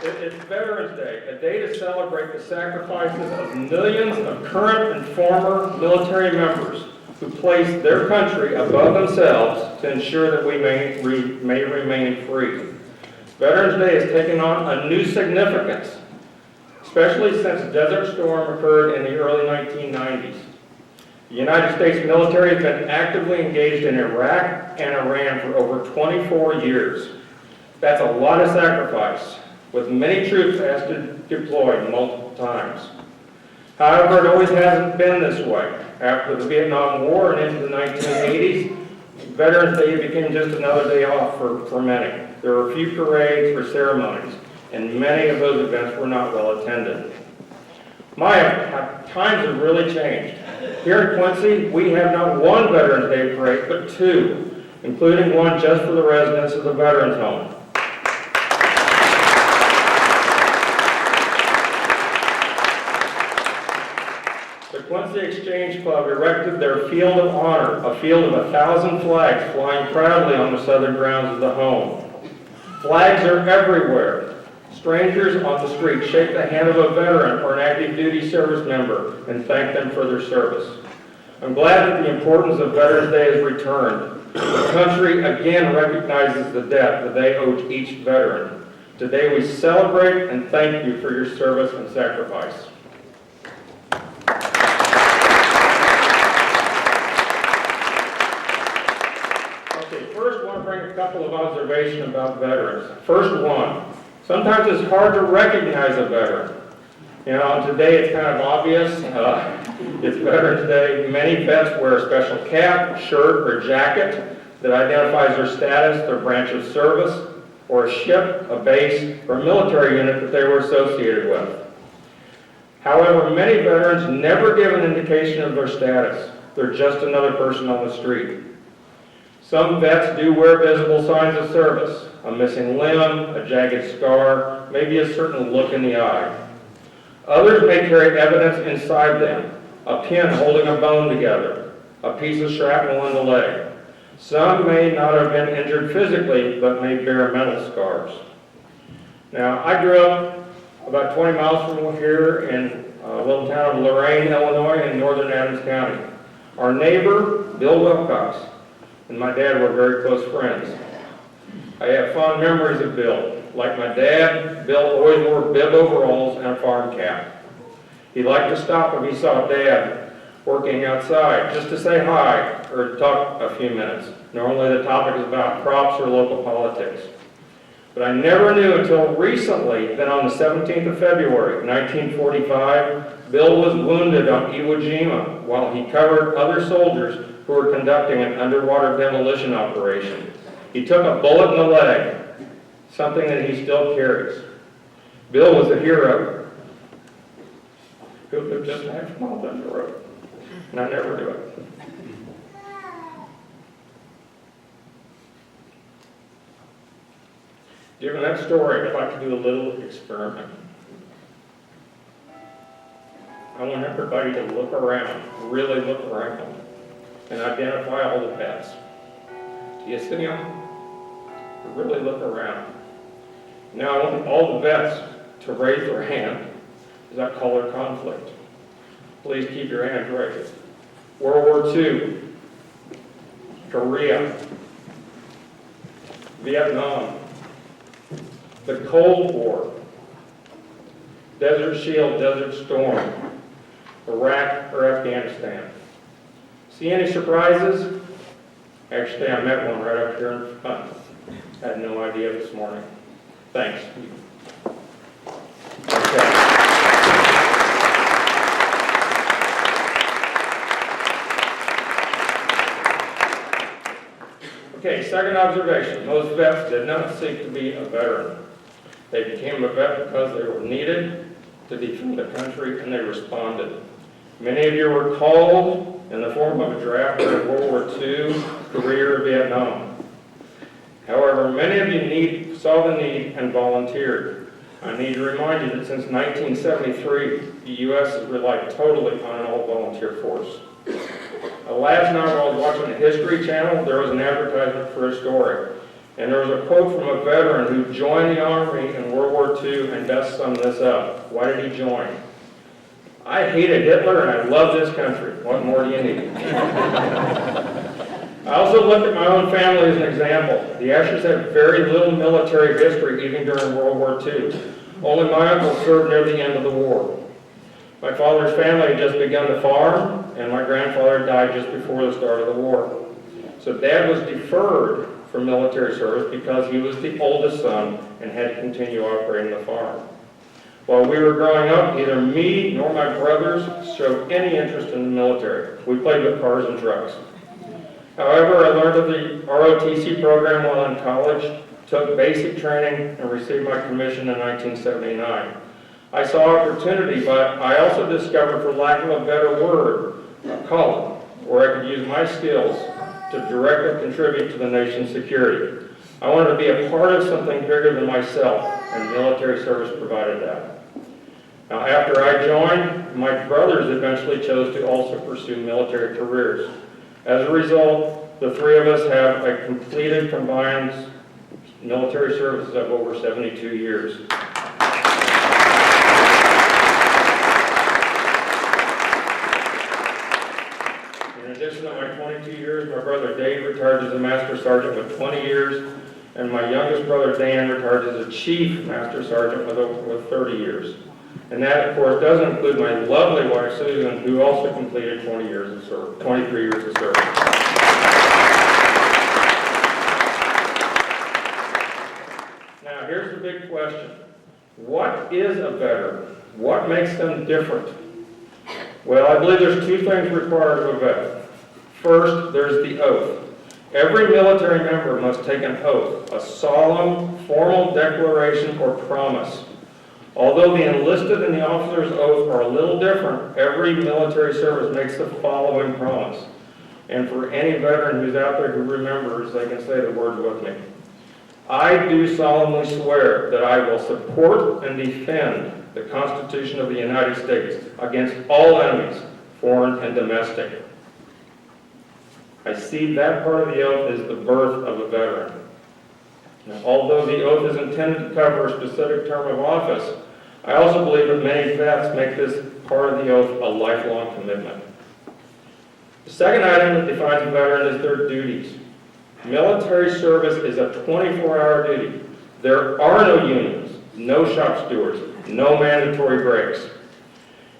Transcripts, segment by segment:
It's Veterans Day, a day to celebrate the sacrifices of millions of current and former military members who placed their country above themselves to ensure that we may remain free. Veterans Day has taken on a new significance, especially since Desert Storm occurred in the early 1990s. The United States military has been actively engaged in Iraq and Iran for over 24 years. That's a lot of sacrifice, with many troops asked to deploy multiple times. However, it always hasn't been this way. After the Vietnam War and into the 1980s, Veterans Day became just another day off for many. There were few parades or ceremonies, and many of those events were not well attended. Times have really changed. Here in Quincy, we have not one Veterans Day parade, but two, including one just for the residents of the Veterans Home. The Quincy Exchange Club erected their Field of Honor, a field of 1,000 flags flying proudly on the southern grounds of the home. Flags are everywhere. Strangers on the street shake the hand of a veteran or an active duty service member and thank them for their service. I'm glad that the importance of Veterans Day has returned. The country again recognizes the debt that they owe to each veteran. Today we celebrate and thank you for your service and sacrifice. First, I want to bring a couple of observations about veterans. First one, sometimes it's hard to recognize a veteran. You know, today it's kind of obvious. It's Veterans Day. Many vets wear a special cap, shirt, or jacket that identifies their status, their branch of service, or a ship, a base, or a military unit that they were associated with. However, many veterans never give an indication of their status. They're just another person on the street. Some vets do wear visible signs of service, a missing limb, a jagged scar, maybe a certain look in the eye. Others may carry evidence inside them, a pin holding a bone together, a piece of shrapnel in the leg. Some may not have been injured physically, but may bear mental scars. Now, I grew up about 20 miles from here in a little town of Lorain, Illinois, in northern Adams County. Our neighbor, Bill Wilcox, and my dad were very close friends. I have fond memories of Bill. Like my dad, Bill always wore bib overalls and a farm cap. He liked to stop if he saw Dad working outside, just to say hi or to talk a few minutes. Normally the topic is about crops or local politics. But I never knew until recently that on the 17th of February, 1945, Bill was wounded on Iwo Jima while he covered other soldiers who were conducting an underwater demolition operation. He took a bullet in the leg, something that he still carries. Bill was a hero who lived just a half mile down the road, and I never knew it. Given that story, I'd like to do a little experiment. I want everybody to look around, really look around, and identify all the vets. Do you see them? Really look around. Now I want all the vets to raise their hand as I call their conflict. Please keep your hands raised. World War II, Korea, Vietnam, the Cold War, Desert Shield, Desert Storm, Iraq or Afghanistan. See any surprises? Actually, I met one right up here in front. I had no idea this morning. Thanks. Okay, second observation. Most vets did not seek to be a veteran. They became a vet because they were needed to defend the country, and they responded. Many of you were called in the form of a draft during World War II, Korea, or Vietnam. However, many of you saw the need and volunteered. I need to remind you that since 1973, the U.S. has relied totally on an all-volunteer force. Last night while I was watching the History Channel, there was an advertisement for a story. And there was a quote from a veteran who joined the Army in World War II, and best summed this up. Why did he join? I hated Hitler and I love this country. What more do you need? I also looked at my own family as an example. The Ashers had very little military history even during World War II. Only my uncle served near the end of the war. My father's family had just begun to farm, and my grandfather died just before the start of the war. So Dad was deferred from military service because he was the oldest son and had to continue operating the farm. While we were growing up, neither me nor my brothers showed any interest in the military. We played with cars and trucks. However, I learned of the ROTC program while in college, took basic training, and received my commission in 1979. I saw opportunity, but I also discovered, for lack of a better word, a calling, where I could use my skills to directly contribute to the nation's security. I wanted to be a part of something bigger than myself, and military service provided that. Now, after I joined, my brothers eventually chose to also pursue military careers. As a result, the three of us have a completed combined military services of over 72 years. In addition to my 22 years, my brother Dave retired as a Master Sergeant with 20 years, and my youngest brother Dan retired as a Chief Master Sergeant with 30 years. And that, of course, doesn't include my lovely wife, Susan, who also completed 23 years of service. Now, here's the big question. What is a veteran? What makes them different? Well, I believe there's two things required of a veteran. First, there's the oath. Every military member must take an oath, a solemn, formal declaration or promise. Although the enlisted and the officer's oath are a little different, every military service makes the following promise. And for any veteran who's out there who remembers, they can say the words with me. I do solemnly swear that I will support and defend the Constitution of the United States against all enemies, foreign and domestic. I see that part of the oath as the birth of a veteran. Now, although the oath is intended to cover a specific term of office, I also believe that many vets make this part of the oath a lifelong commitment. The second item that defines a veteran is their duties. Military service is a 24-hour duty. There are no unions, no shop stewards, no mandatory breaks.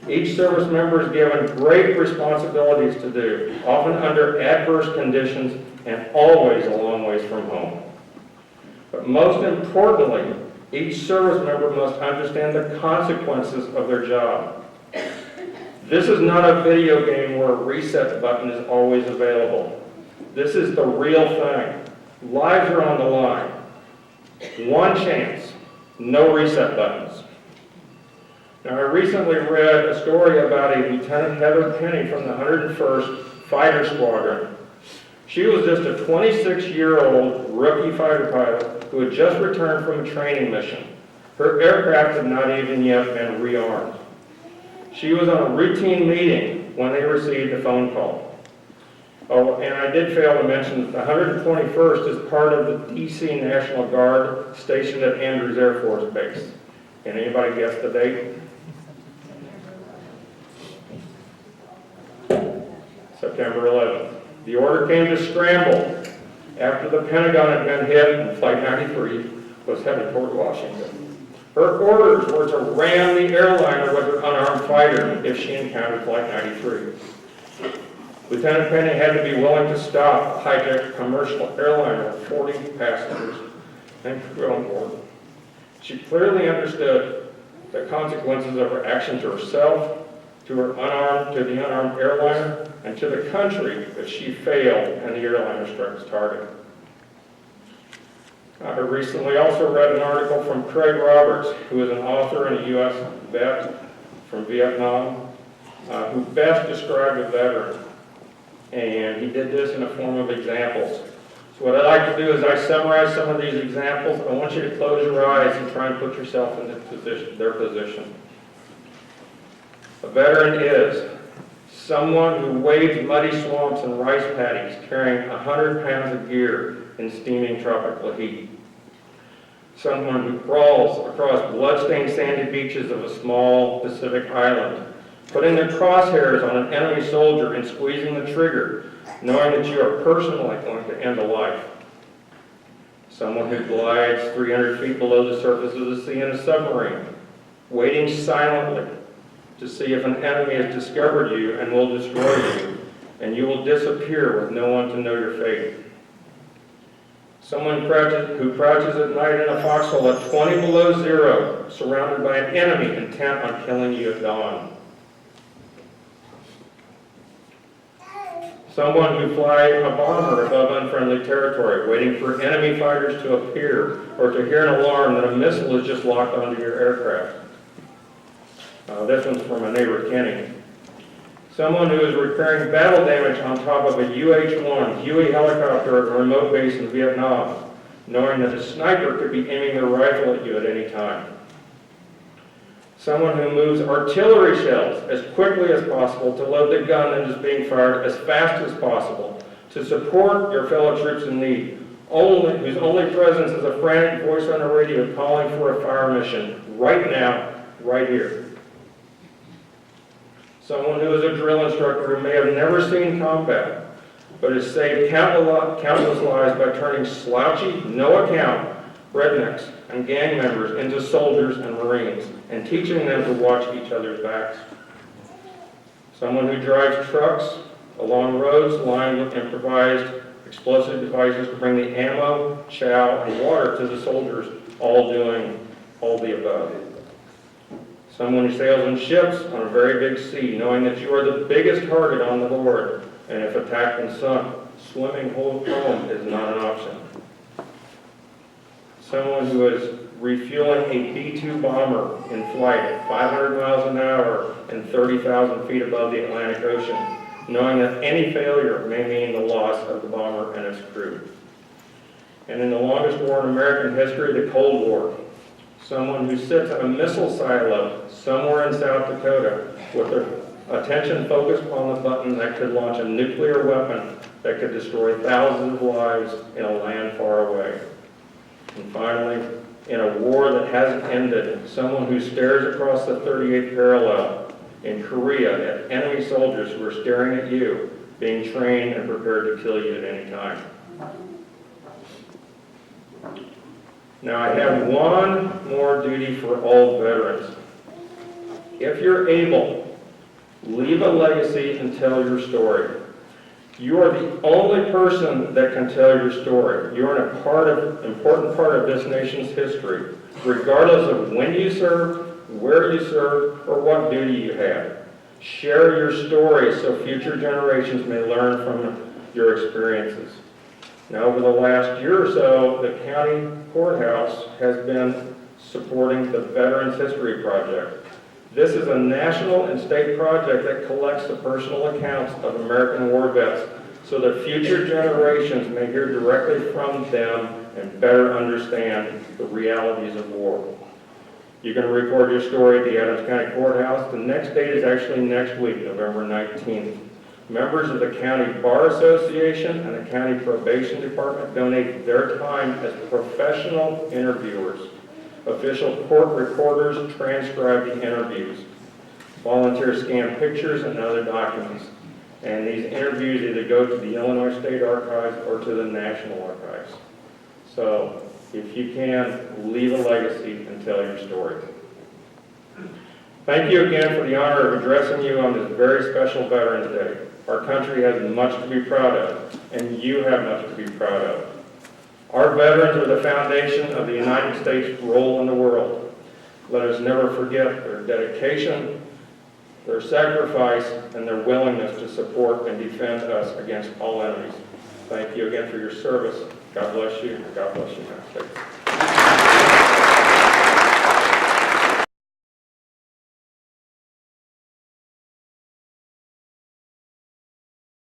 Each service member is given great responsibilities to do, often under adverse conditions and always a long ways from home. But most importantly, each service member must understand the consequences of their job. This is not a video game where a reset button is always available. This is the real thing. Lives are on the line. One chance, no reset buttons. Now, I recently read a story about a Lieutenant Heather Penny from the 101st Fighter Squadron. She was just a 26-year-old rookie fighter pilot who had just returned from a training mission. Her aircraft had not even yet been rearmed. She was on a routine meeting when they received a phone call. Oh, and I did fail to mention that the 121st is part of the DC National Guard stationed at Andrews Air Force Base. Can anybody guess the date? September 11th. The order came to scramble after the Pentagon had been hit and Flight 93 was headed toward Washington. Her orders were to ram the airliner with her unarmed fighter if she encountered Flight 93. Lieutenant Penny had to be willing to stop a hijacked commercial airliner with 40 passengers and crew on board. She clearly understood the consequences of her action to herself, to the unarmed airliner, and to the country if she failed and the airliner struck its target. I recently also read an article from Craig Roberts, who is an author and a U.S. vet from Vietnam, who best described a veteran. And he did this in a form of examples. So what I'd like to do is I summarize some of these examples. I want you to close your eyes and try and put yourself in their position. A veteran is Someone who wades muddy swamps and rice paddies carrying 100 pounds of gear in steaming tropical heat. Someone who crawls across blood-stained sandy beaches of a small Pacific island, putting their crosshairs on an enemy soldier and squeezing the trigger, knowing that you are personally going to end a life. Someone who glides 300 feet below the surface of the sea in a submarine, waiting silently to see if an enemy has discovered you and will destroy you, and you will disappear with no one to know your fate. Someone who crouches at night in a foxhole at 20 below zero, surrounded by an enemy intent on killing you at dawn. Someone who flies a bomber above unfriendly territory, waiting for enemy fighters to appear or to hear an alarm that a missile is just locked onto your aircraft. This one's from my neighbor Kenny. Someone who is repairing battle damage on top of a UH-1 Huey helicopter at a remote base in Vietnam, knowing that a sniper could be aiming their rifle at you at any time. Someone who moves artillery shells as quickly as possible to load the gun that is being fired as fast as possible to support your fellow troops in need, whose only presence is a frantic voice on the radio calling for a fire mission right now, right here. Someone who is a drill instructor who may have never seen combat, but has saved countless lives by turning slouchy, no-account rednecks and gang members into soldiers and Marines, and teaching them to watch each other's backs. Someone who drives trucks along roads lined with improvised explosive devices to bring the ammo, chow, and water to the soldiers, all doing all the above. Someone who sails in ships on a very big sea, knowing that you are the biggest target on the board, and if attacked and sunk, swimming home is not an option. Someone who is refueling a B-2 bomber in flight at 500 miles an hour and 30,000 feet above the Atlantic Ocean, knowing that any failure may mean the loss of the bomber and its crew. And in the longest war in American history, the Cold War, someone who sits at a missile silo somewhere in South Dakota with their attention focused on the button that could launch a nuclear weapon that could destroy thousands of lives in a land far away. And finally, in a war that hasn't ended, someone who stares across the 38th parallel in Korea at enemy soldiers who are staring at you, being trained and prepared to kill you at any time. Now I have one more duty for all veterans. If you're able, leave a legacy and tell your story. You are the only person that can tell your story. You're an important part of this nation's history, regardless of when you served, where you served, or what duty you had. Share your story so future generations may learn from your experiences. Now, over the last year or so, the county courthouse has been supporting the Veterans History Project. This is a national and state project that collects the personal accounts of American war vets so that future generations may hear directly from them and better understand the realities of war. You can record your story at the Adams County Courthouse. The next date is actually next week, November 19th. Members of the County Bar Association and the County Probation Department donate their time as professional interviewers. Official court recorders transcribe the interviews. Volunteers scan pictures and other documents. And these interviews either go to the Illinois State Archives or to the National Archives. So, if you can, leave a legacy and tell your story. Thank you again for the honor of addressing you on this very special Veterans Day. Our country has much to be proud of, and you have much to be proud of. Our veterans are the foundation of the United States' role in the world. Let us never forget their dedication, their sacrifice, and their willingness to support and defend us against all enemies. Thank you again for your service. God bless you. God bless the United States.